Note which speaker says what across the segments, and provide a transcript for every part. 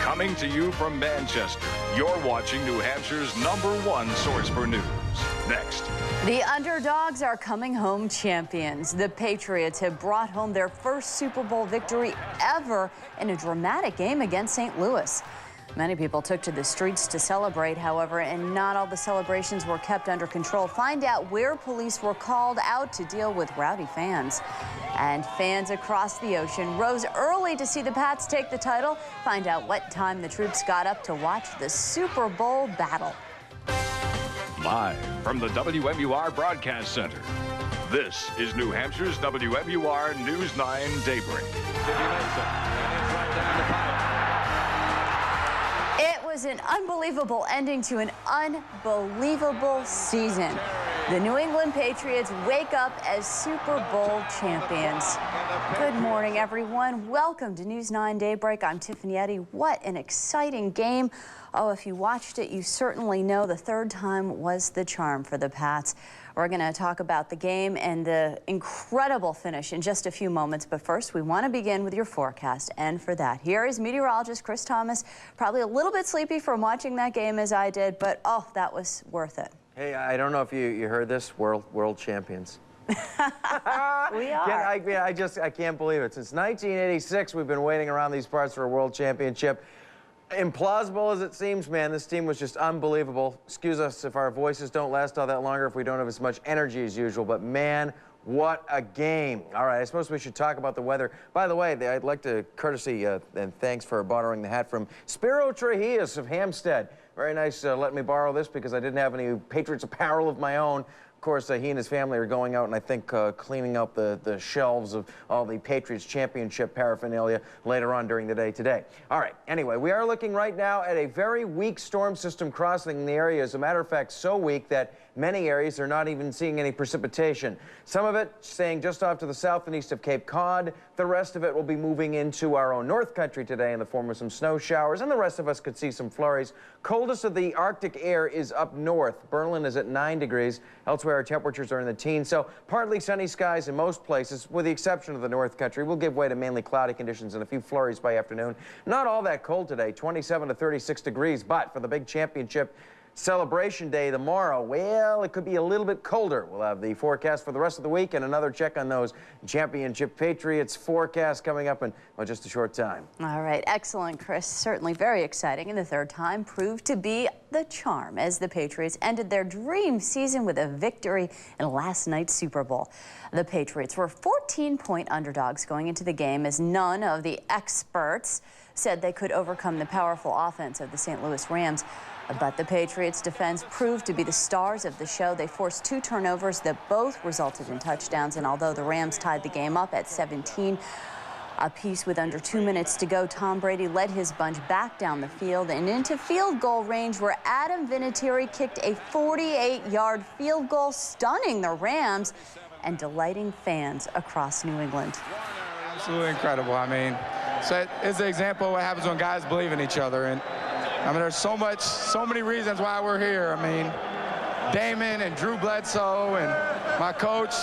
Speaker 1: Coming to you from Manchester, you're watching New Hampshire's #1 source for news. Next.
Speaker 2: The underdogs are coming home champions. The Patriots have brought home their first Super Bowl victory ever in a dramatic game against St. Louis. Many people took to the streets to celebrate, however, and not all the celebrations were kept under control. Find out where police were called out to deal with rowdy fans. And fans across the ocean rose early to see the Pats take the title. Find out what time the troops got up to watch the Super Bowl battle.
Speaker 1: Live from the WMUR Broadcast Center, this is New Hampshire's WMUR News 9 Daybreak.
Speaker 2: It was an unbelievable ending to an unbelievable season. The New England Patriots wake up as Super Bowl champions. Good morning, everyone. Welcome to News 9 Daybreak. I'm Tiffany Eddy. What an exciting game. Oh, if you watched it, you certainly know the third time was the charm for the Pats. We're going to talk about the game and the incredible finish in just a few moments. But first, we want to begin with your forecast. And for that, here is meteorologist Chris Thomas. Probably a little bit sleepy from watching that game as I did, but oh, that was worth it.
Speaker 3: Hey, I don't know if you heard this, world champions.
Speaker 2: We are.
Speaker 3: I can't believe it. Since 1986, we've been waiting around these parts for a world championship. Implausible as it seems, man, this team was just unbelievable. Excuse us if our voices don't last all that longer, if we don't have as much energy as usual, but man, what a game. All right, I suppose we should talk about the weather. By the way, I'd like to courtesy and thanks for borrowing the hat from Spiro Trujillos of Hampstead. Very nice letting me borrow this because I didn't have any Patriots apparel of my own. Of course, he and his family are going out and I think cleaning out the shelves of all the Patriots championship paraphernalia later on during the day today. All right, anyway, we are looking right now at a very weak storm system crossing the area. As a matter of fact, so weak that many areas are not even seeing any precipitation. Some of it staying just off to the south and east of Cape Cod. The rest of it will be moving into our own North Country today in the form of some snow showers, and the rest of us could see some flurries. Coldest of the Arctic air is up north. Berlin is at 9 degrees. Elsewhere, our temperatures are in the teens, so partly sunny skies in most places, with the exception of the North Country. We'll give way to mainly cloudy conditions and a few flurries by afternoon. Not all that cold today, 27 to 36 degrees, but for the big championship celebration day tomorrow, well, it could be a little bit colder. We'll have the forecast for the rest of the week and another check on those championship Patriots forecasts coming up in, well, just a short time.
Speaker 2: All right, excellent, Chris. Certainly very exciting. And the third time proved to be the charm as the Patriots ended their dream season with a victory in last night's Super Bowl. The Patriots were 14-point underdogs going into the game as none of the experts said they could overcome the powerful offense of the St. Louis Rams. But the Patriots' defense proved to be the stars of the show. They forced 2 turnovers that both resulted in touchdowns. And although the Rams tied the game up at 17 apiece with under 2 minutes to go, Tom Brady led his bunch back down the field and into field goal range where Adam Vinatieri kicked a 48-yard field goal, stunning the Rams and delighting fans across New England.
Speaker 4: Absolutely incredible. I mean, so it's an example of what happens when guys believe in each other. And I mean, there's so many reasons why we're here. I mean, Damon and Drew Bledsoe and my coach,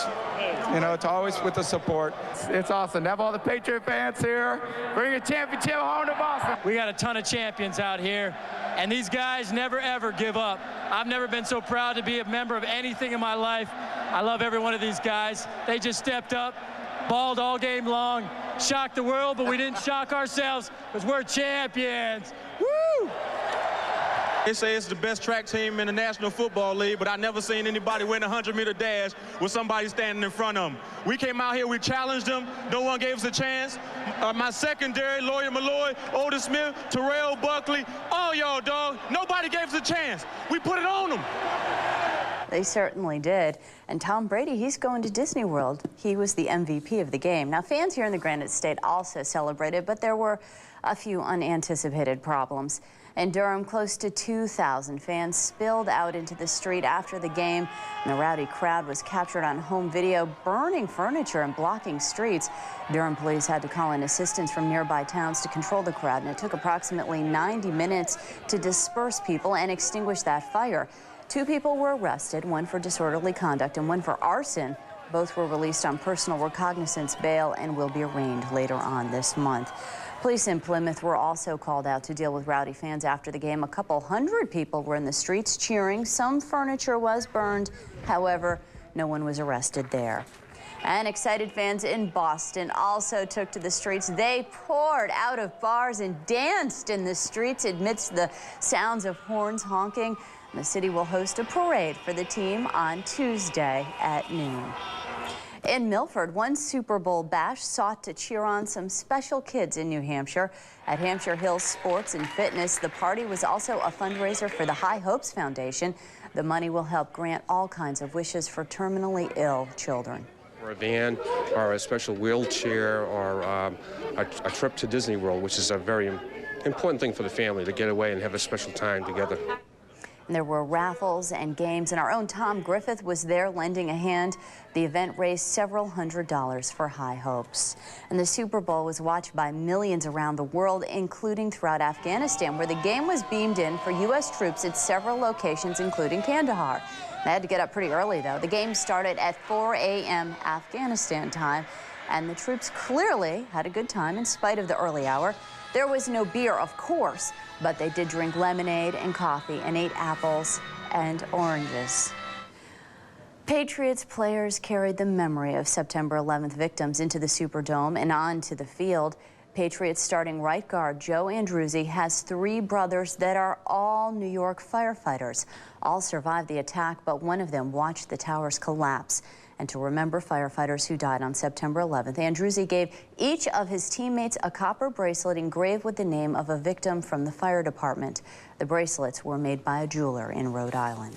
Speaker 4: you know, it's always with the support. It's awesome to have all the Patriot fans here. Bring a championship home to Boston.
Speaker 5: We got a ton of champions out here, and these guys never, ever give up. I've never been so proud to be a member of anything in my life. I love every one of these guys. They just stepped up, balled all game long, shocked the world, but we didn't shock ourselves because we're champions. Woo!
Speaker 6: They say it's the best track team in the National Football League, but I never seen anybody win a 100-meter dash with somebody standing in front of them. We came out here, we challenged them. No one gave us a chance. My secondary, Lawyer Malloy, Otis Smith, Terrell Buckley, all y'all, dog. Nobody gave us a chance. We put it on them.
Speaker 2: They certainly did. And Tom Brady, he's going to Disney World. He was the MVP of the game. Now, fans here in the Granite State also celebrated, but there were a few unanticipated problems. In Durham, close to 2,000 fans spilled out into the street after the game, and the rowdy crowd was captured on home video, burning furniture and blocking streets. Durham police had to call in assistance from nearby towns to control the crowd, and it took approximately 90 minutes to disperse people and extinguish that fire. 2 people were arrested, one for disorderly conduct and one for arson. Both were released on personal recognizance bail and will be arraigned later on this month. Police in Plymouth were also called out to deal with rowdy fans after the game. A couple hundred people were in the streets cheering. Some furniture was burned. However, no one was arrested there. And excited fans in Boston also took to the streets. They poured out of bars and danced in the streets amidst the sounds of horns honking. The city will host a parade for the team on Tuesday at noon. In Milford, one Super Bowl bash sought to cheer on some special kids in New Hampshire. At Hampshire Hills Sports and Fitness, the party was also a fundraiser for the High Hopes Foundation. The money will help grant all kinds of wishes for terminally ill children.
Speaker 7: Or a van, or a special wheelchair, or a trip to Disney World, which is a very important thing for the family, to get away and have a special time together.
Speaker 2: And there were raffles and games, and our own Tom Griffith was there lending a hand. The event raised several $100s for High Hopes. And the Super Bowl was watched by millions around the world, including throughout Afghanistan, where the game was beamed in for U.S. troops at several locations, including Kandahar. They had to get up pretty early, though. The game started at 4 a.m. Afghanistan time, and the troops clearly had a good time in spite of the early hour. There was no beer, of course, but they did drink lemonade and coffee and ate apples and oranges. Patriots players carried the memory of September 11th victims into the Superdome and onto the field. Patriots starting right guard Joe Andruzzi has 3 brothers that are all New York firefighters. All survived the attack, but one of them watched the towers collapse. And to remember firefighters who died on September 11th, Andruzzi gave each of his teammates a copper bracelet engraved with the name of a victim from the fire department. The bracelets were made by a jeweler in Rhode Island.